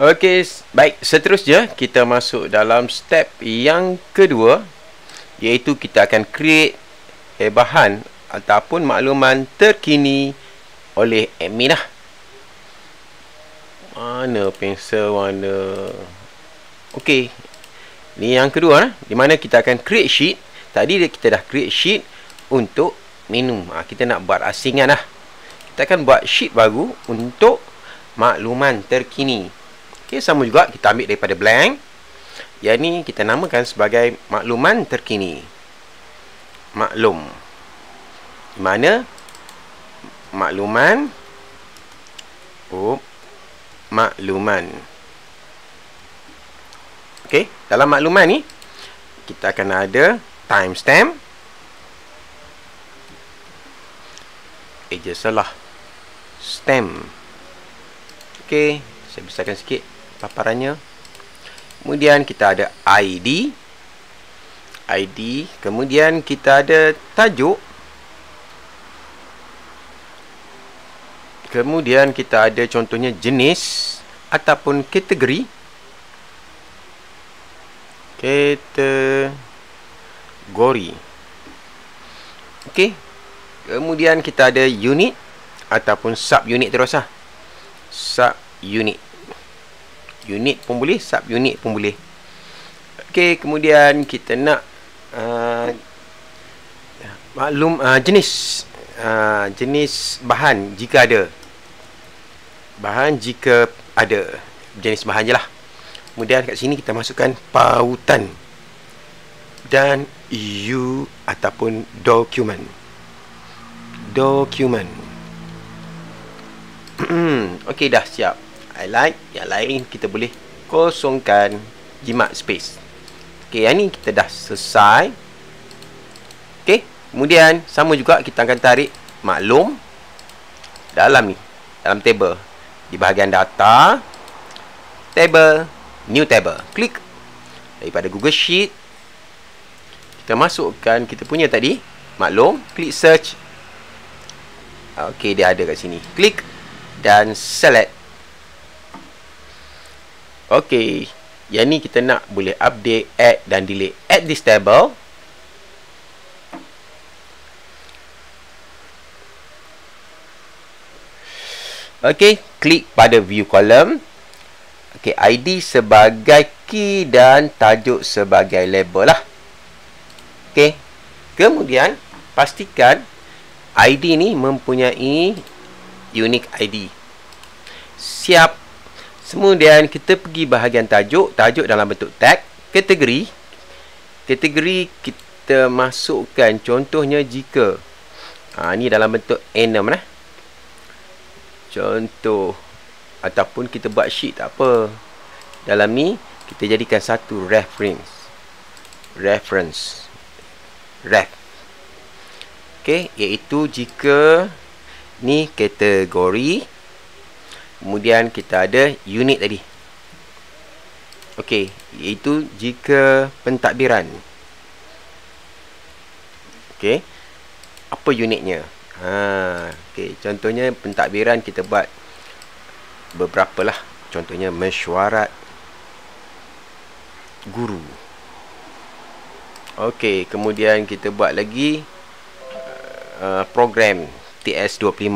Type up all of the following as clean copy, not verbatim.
Okey, baik, seterusnya kita masuk dalam step yang kedua, iaitu kita akan create bahan ataupun makluman terkini oleh admin lah. Mana pensel warna? Okey, ni yang kedua di mana kita akan create sheet. Tadi kita dah create sheet untuk minum. Kita nak buat asingan lah. Kita akan buat sheet baru untuk makluman terkini. Okey, sama juga kita ambil daripada blank. Yang ni kita namakan sebagai makluman terkini. Maklum. Di mana makluman makluman. Okey, dalam makluman ni kita akan ada timestamp. Je salah. Stamp. Okey, saya besarkan sikit paparannya. Kemudian kita ada ID. Kemudian kita ada tajuk. Kemudian kita ada contohnya jenis ataupun kategori. Okey. Kemudian kita ada unit ataupun sub-unit terus lah. Sub-unit. Unit pun boleh, sub-unit pun boleh. Okey, kemudian kita nak jenis bahan jika ada. Jenis bahan je lah. Kemudian kat sini kita masukkan pautan dan ataupun dokumen. Okey, dah siap. Highlight. Yang lain kita boleh kosongkan, jimat space. Okey, yang ni kita dah selesai. Okey, kemudian sama juga kita akan tarik maklum dalam ni, dalam table. Di bahagian data, table, new table. Klik daripada Google Sheet. Kita masukkan kita punya tadi maklum, klik search. Okey, dia ada kat sini. Klik dan select. Okey, yang ni kita nak boleh update, add dan delete. Add this table. Okey, klik pada view column. Okey, ID sebagai key dan tajuk sebagai label lah. Okey, kemudian pastikan ID ni mempunyai unique ID. Siap. Kemudian kita pergi bahagian tajuk. Tajuk dalam bentuk tag. Kategori kita masukkan contohnya jika ni dalam bentuk enum lah. Contoh ataupun kita buat sheet tak apa. Dalam ni kita jadikan satu reference. Okey, iaitu jika ni kategori, kemudian kita ada unit tadi. Okey, iaitu jika pentadbiran. Okey, apa unitnya? Okey, contohnya pentadbiran kita buat beberapa lah. Contohnya mesyuarat guru. Okey, kemudian kita buat lagi program TS25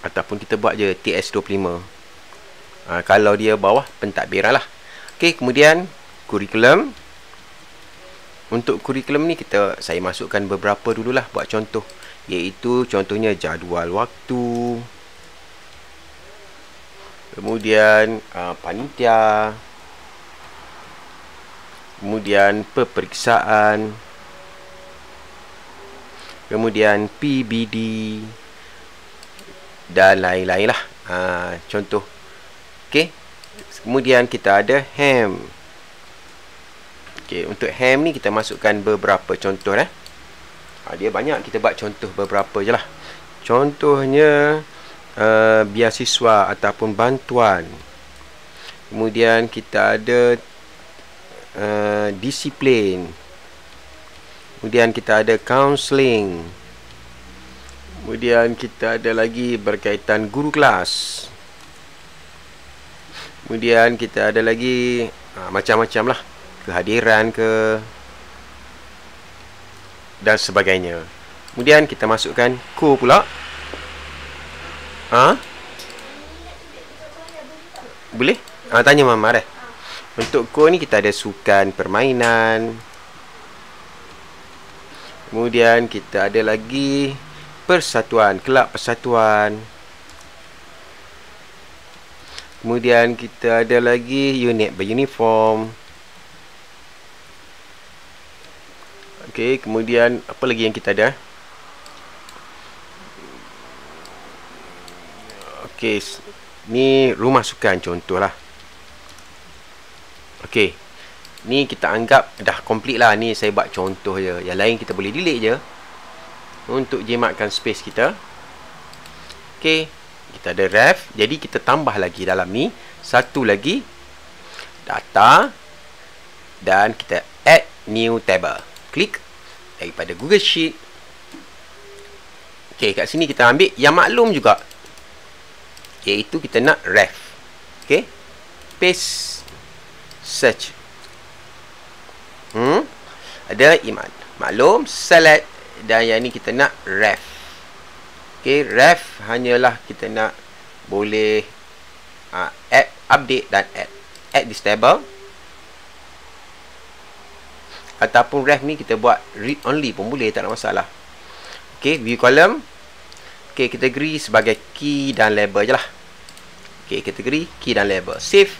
ataupun kita buat je TS25. Kalau dia bawah pentadbiran lah. Okey, kemudian kurikulum. Untuk kurikulum ni saya masukkan beberapa dululah buat contoh, iaitu contohnya jadual waktu, kemudian panitia, kemudian peperiksaan, kemudian PBD dan lain-lain lah. Contoh. Okey, kemudian kita ada ham. Okey, untuk ham ni kita masukkan beberapa contoh dia banyak, kita buat contoh beberapa je lah. Contohnya beasiswa ataupun bantuan. Kemudian kita ada disiplin. Kemudian kita ada counselling. Kemudian kita ada lagi berkaitan guru kelas. Kemudian kita ada lagi macam-macam lah, kehadiran ke dan sebagainya. Kemudian kita masukkan ko pula. Boleh? Tanya Mama dah. Untuk ko ni kita ada sukan permainan. Kemudian kita ada lagi persatuan, kelab persatuan. Kemudian kita ada lagi unit beruniform. Okey, kemudian apa lagi yang kita ada? Okey, ni rumah sukan contohlah. Okey, ni kita anggap dah complete lah. Ni saya buat contoh je. Yang lain kita boleh delete je untuk jimatkan space kita. Okey, kita ada ref. Jadi kita tambah lagi dalam ni satu lagi data, dan kita add new table. Klik daripada Google Sheet. Okey, kat sini kita ambil yang maklum juga, iaitu kita nak ref. Okey, paste, search. Ada Iman, maklum, select, dan yang ni kita nak ref. Okey, ref hanyalah kita nak boleh add, update dan add this table. Ataupun ref ni kita buat read only pun boleh, tak ada masalah. Okey, view column. Okey, kategori sebagai key dan label je lah. Okey, kategori key dan label. Save.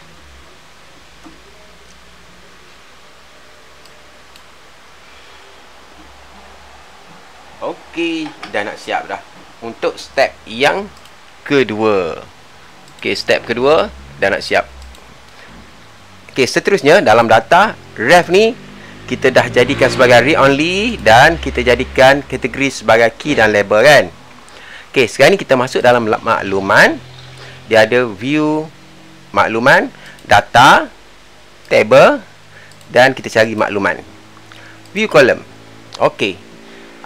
Okey, dah nak siap dah untuk step yang kedua. Okey, step kedua dah nak siap. Okey, seterusnya dalam data ref ni kita dah jadikan sebagai read only dan kita jadikan kategori sebagai key dan label kan. Okey, sekarang ni kita masuk dalam makluman. Dia ada view makluman, data, table, dan kita cari makluman. View column. Okey,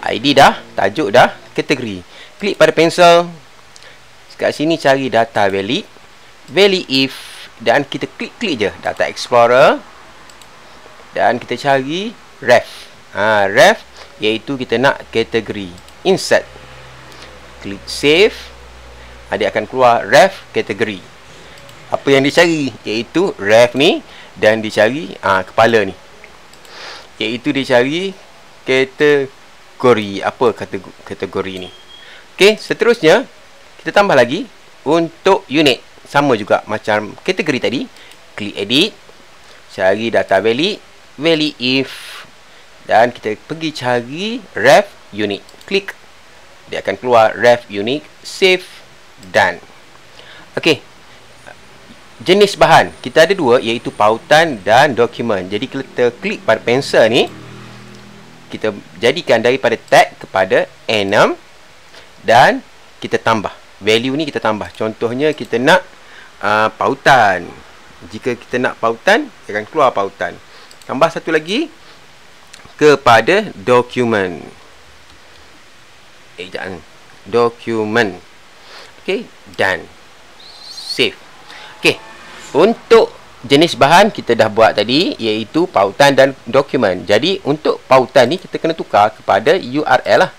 ID dah, tajuk dah, kategori. Klik pada pensel. Kat sini cari data valid, valid if, dan kita klik je data explorer. Dan kita cari ref. Ref iaitu kita nak kategori. Insert. Klik save. Dia akan keluar ref kategori. Apa yang dicari iaitu ref ni, dan dicari kepala ni, iaitu dicari kategori. Apa kategori ni? Okey, seterusnya kita tambah lagi untuk unit. Sama juga macam kategori tadi. Klik edit, cari data valid, valid if, dan kita pergi cari ref unique. Klik, dia akan keluar ref unique. Save, done. Okey, jenis bahan kita ada dua, iaitu pautan dan dokumen. Jadi kita klik pada pensel ni, kita jadikan daripada tag kepada enum, dan kita tambah value ni, kita tambah. Contohnya kita nak pautan. Jika kita nak pautan, dia akan keluar pautan. Tambah satu lagi kepada dokumen. Ejaan dokumen. Okey, done. Save. Okey, untuk jenis bahan kita dah buat tadi, iaitu pautan dan dokumen. Jadi untuk pautan ni kita kena tukar kepada URL lah.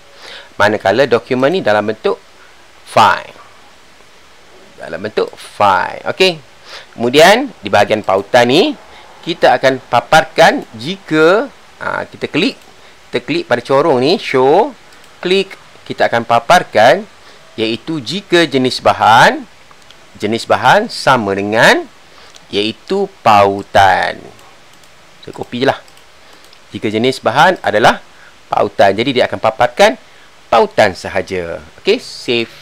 Manakala dokumen ni dalam bentuk file. Dalam bentuk file. Okey. Kemudian di bahagian pautan ni kita akan paparkan jika kita klik pada corong ni show, klik, kita akan paparkan, iaitu jika jenis bahan sama dengan, iaitu pautan. Saya copy je lah. Jika jenis bahan adalah pautan, jadi dia akan paparkan pautan sahaja. Okey, save,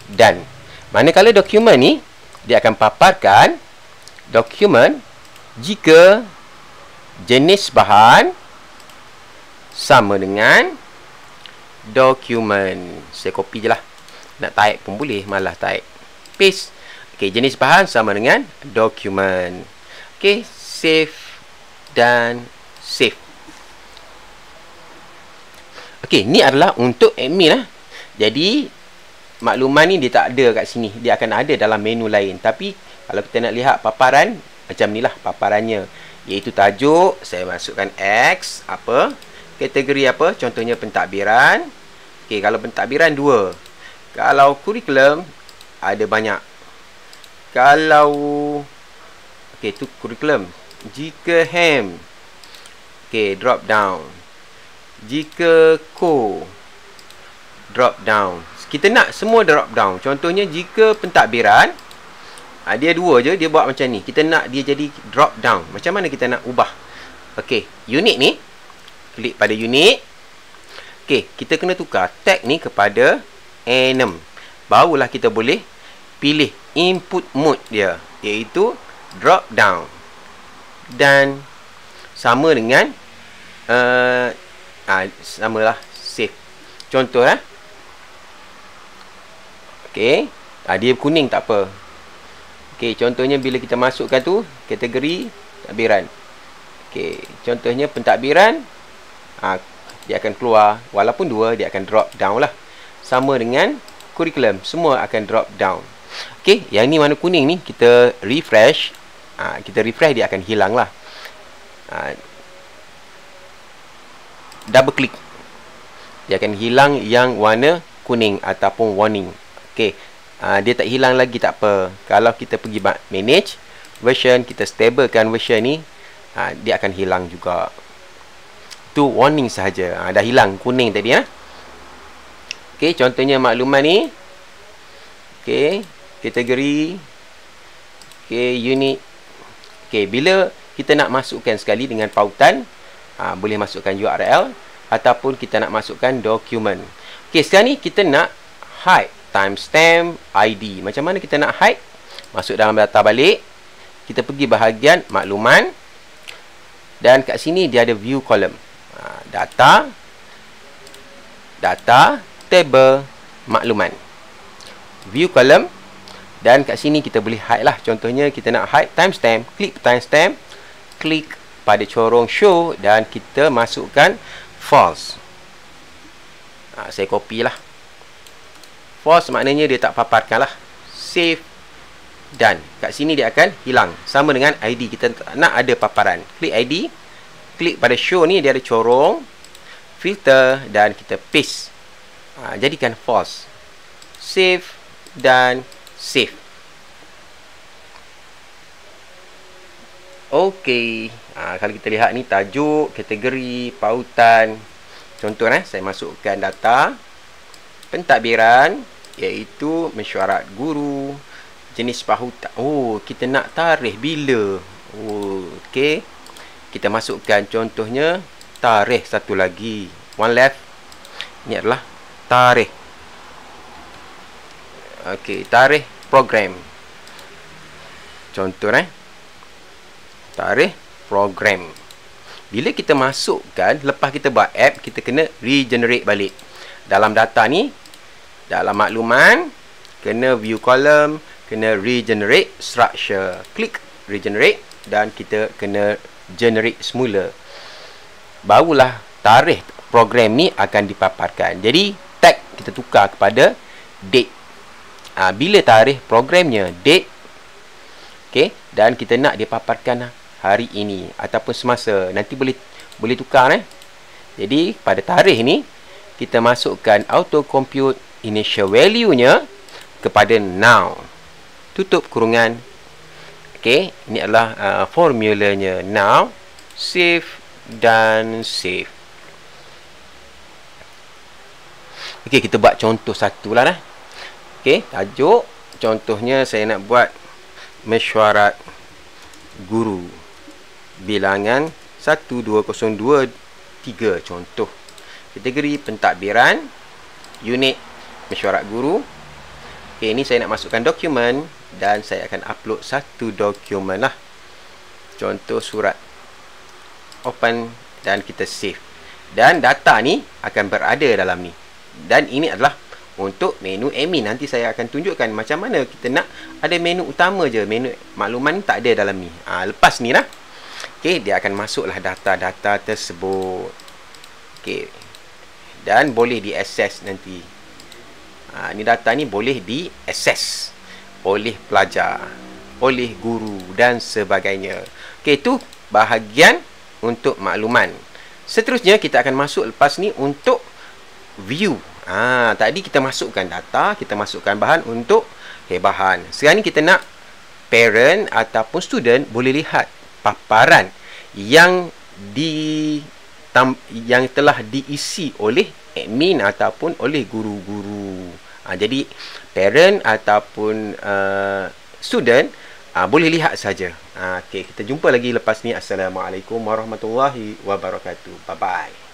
done. Manakala dokumen ni, dia akan paparkan dokumen jika jenis bahan sama dengan dokumen. Saya copy je lah. Nak type pun boleh, malah type. Paste. Okey, jenis bahan sama dengan dokumen. Okey, save dan save. Okey, ni adalah untuk admin lah. Jadi makluman ni dia tak ada kat sini. Dia akan ada dalam menu lain. Tapi Kalau kita nak lihat paparan, macam ni lah paparannya. Iaitu tajuk, saya masukkan X, apa? Kategori apa? Contohnya pentadbiran. Okey, kalau pentadbiran 2. Kalau kurikulum, ada banyak. Kalau, okey, tu kurikulum. Jika HAM, okey, drop down. Jika drop down. Kita nak semua drop down. Contohnya jika pentadbiran, dia 2 je, dia buat macam ni. Kita nak dia jadi drop down. Macam mana kita nak ubah? Okey, unit ni, klik pada unit. Okey, kita kena tukar tag ni kepada enum. Barulah kita boleh pilih input mode dia, iaitu drop down. Dan sama dengan samalah save. Contoh okey, dia kuning tak apa. Okey, contohnya bila kita masukkan tu kategori pentadbiran. Okey, contohnya pentadbiran, dia akan keluar, walaupun 2 dia akan drop down lah. Sama dengan kurikulum, semua akan drop down. Okey, yang ni warna kuning ni kita refresh. Kita refresh, dia akan hilang lah. Double click, dia akan hilang yang warna kuning ataupun warning. Okey, dia tak hilang lagi, tak apa. Kalau kita pergi manage version, kita stablekan version ni, dia akan hilang juga. Tu warning sahaja. Dah hilang kuning tadi. Okey, contohnya makluman ni. Okey, kategori. Okey, unit. Okey, bila kita nak masukkan sekali dengan pautan, boleh masukkan URL ataupun kita nak masukkan dokumen. Okey, sekarang ni kita nak hide timestamp ID. Macam mana kita nak hide? Masuk dalam data balik. Kita pergi bahagian makluman. Dan kat sini dia ada view column. Data, table, makluman. View column. Dan kat sini kita boleh hide lah. Contohnya kita nak hide timestamp. Klik timestamp. Klik pada corong show. Dan kita masukkan false. Saya copy lah. False maknanya dia tak paparkan lah. Save. Dan kat sini dia akan hilang. Sama dengan ID. Kita nak ada paparan. Klik ID. Klik pada show ni, dia ada corong, filter, dan kita paste. Jadikan false. Save dan save. Okey. Kalau kita lihat ni tajuk, kategori, pautan. Contoh saya masukkan data pentadbiran, iaitu mesyuarat guru, jenis pahutan. Kita nak tarikh bila. Okey. Kita masukkan contohnya tarikh satu lagi. One left. Ini adalah tarikh. Okey, tarikh program. Contoh tarikh program. Bila kita masukkan, lepas kita buat app, kita kena regenerate balik. Dalam data ni, dalam makluman, kena view column, kena regenerate structure. Klik regenerate dan kita kena generate semula. Barulah tarikh program ni akan dipaparkan. Jadi tag kita tukar kepada date. Bila tarikh programnya, date. Okey, dan kita nak dia paparkan hari ini ataupun semasa. Nanti boleh tukar Jadi pada tarikh ni kita masukkan auto compute initial value-nya kepada now. Tutup kurungan. Okey, ini adalah formulanya. Now, save dan save. Okey, kita buat contoh satu lah. Okey, tajuk. Contohnya saya nak buat mesyuarat guru. Bilangan 12023. Contoh. Kategori pentadbiran. Unit mesyuarat guru. Okey, ini saya nak masukkan dokumen. Dan saya akan upload satu dokumen lah. Contoh surat. Open dan kita save. Dan data ni akan berada dalam ni. Dan ini adalah untuk menu admin. Nanti saya akan tunjukkan macam mana kita nak ada menu utama je. Menu makluman tak ada dalam ni. Lepas ni lah. Okey, dia akan masuklah data-data tersebut. Okey. Dan boleh diakses nanti. Ni data ni boleh diakses oleh pelajar. oleh guru dan sebagainya. Okey, itu bahagian untuk makluman. Seterusnya kita akan masuk lepas ni untuk view. Tadi kita masukkan data, kita masukkan bahan untuk bahan. Sekarang ni kita nak parent ataupun student boleh lihat paparan yang yang telah diisi oleh admin ataupun oleh guru-guru. Jadi parent ataupun student boleh lihat saja. Okey, kita jumpa lagi lepas ni. Assalamualaikum warahmatullahi wabarakatuh. Bye bye.